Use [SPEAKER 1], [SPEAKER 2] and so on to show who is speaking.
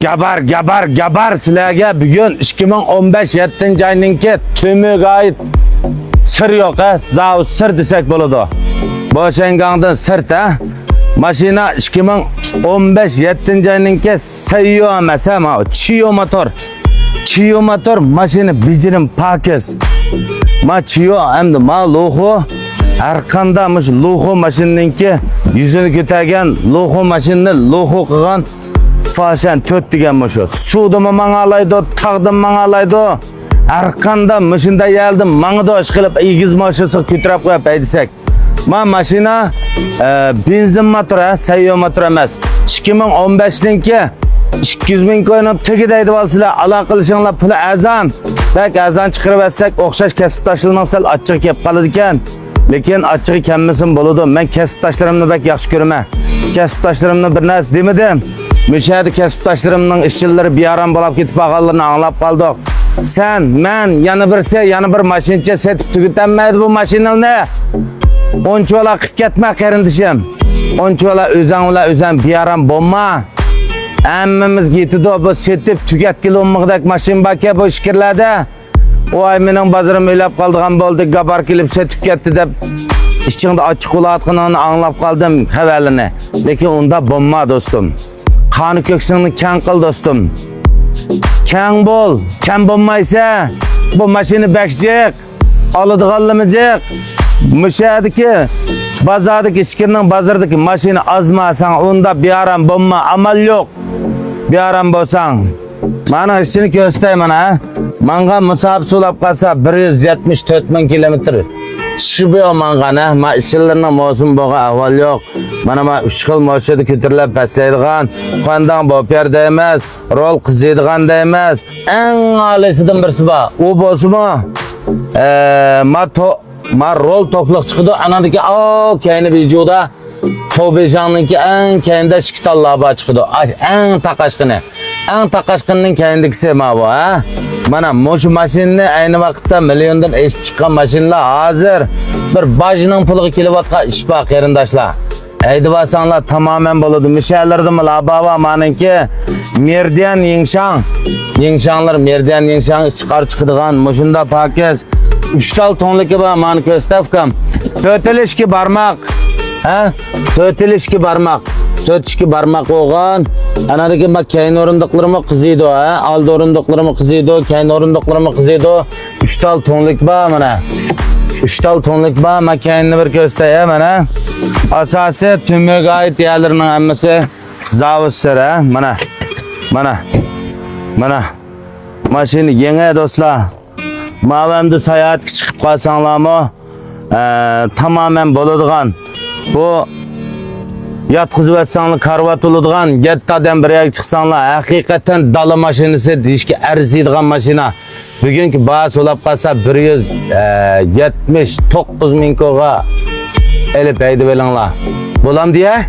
[SPEAKER 1] Gabar sizlarga bugun 2015 7-oyninki tümüge ait sır yok ha. Zav sır desek bo'ladi. Boşangangdan sırt ha. Mashina 2015 7-oyninki sayyo emas ha. Chiyo motor mashina bijirim pakiz. Ma chiyo hamda ma loxo har qanday loxo mashinaniki yuzini ko'targan loxo mashinani loxo qilgan Faşen töt digen muşu. Sudumu mağalaydı, tağdım mağalaydı. Arkanda mışında geldim, mağı da hoş kılıp igiz maşısı kütürap koyup eydisek. Ma maşina benzin motoru, sayyo motoru emas. 2015'linki 200.000 koyunun tüki deydi valsıyla ala kılışınla pulu azan. Belki azan çıkırıp etsek, okşaş kesip taşılığından sel açık kep kalıdı iken. Lekin açığı kenmesin boludu. Ben kesip taşlarımını belki yaxşı görüme. Kesip taşlarımını bir nesi demedim. Müşahede kesip taşlarımның işçileri bir aram bolap ketip ağalarını anlap kaldık. Sen, men, yanı bir maşinçe setip tügütenmeydi bu maşinal ne? Onçola kıp ketme kerindişim. Onçola özen bir aram bomma. Emmimiz gitidi bu setip tügetkili olmaqdak maşin bakya bu işkirlerde. O ay menin bazarım öylep kaldığım boldu, gabar kilip setip getti de işçinde açık ula atqınını anlap kaldım havalini. Lekin onda bomma dostum. Kanı köksünü kən qıl dostum. Kən bol, kən bolmaysa bu maşini bekcek, alıdığalımıcak. Müşahedeki, bazardaki işkirinin bazardaki maşini azmasan onda bir aram bomma amal yok. Bir aram bolsan. Bana işini göstereyim ana. Manga musab sulap kalsa 174.000 kilometre. Şübhe mangana, ma işçilerine mozum boğa ahval yok. Mana 3 xil moşedi kötürlep peseydigan, qandan bu perde emas, rol qiziydigan da emas. En alisidan birisi ba. O bolsunmu? Ma rol topluk çıkıdı. Anadaki kayni videoda Tobejan'ınki en kayında şikitallığa çıkıdı. En takaşkını. En takaşkının kayındikisi ma bu ha. Mana moşu maşinini aynı vakitte milyondan eş çıkan maşinler hazır. Bir bajının puluğu kilovatga iş bak yerindaşlar. Eydi basanlar tamamen boladı. Müşahlardı mı la baba manınki merdiyan yingşan. Yingşanlar merdiyan yingşan çıkar çıkıdığan moşunda pakiz. 3 tal tonluk ba manı köstefkam. Tötülüşki barmak. Ha? Tötülüşki barmak. Tötüşki barmak oğan. Anadaki bak keyin orunduqlarımı kızıydı o ha. Aldı orunduqlarımı kızıydı. Keyin orunduqlarımı kızıydı. 3 tal tonluk ba mana. 3 tal tonluk ba makinini bir kösteye mana. Asası tümüge ait yerlerinin emmesi zavuz sıra. Mana. Maşini yenge dostlar. Mavemde seyahat çıkıp kalsanlar mı? Tamamen boluduğun. Bu yatkızıp etsanlar karvat oluduğun. Yettadan bir yak çıksanlar. Hakikaten dalı maşinisi dişki erziydiğin maşina. Bugünkü bağış olap kalsa 179.000 koğa elip eydi belanlar. Bulam diye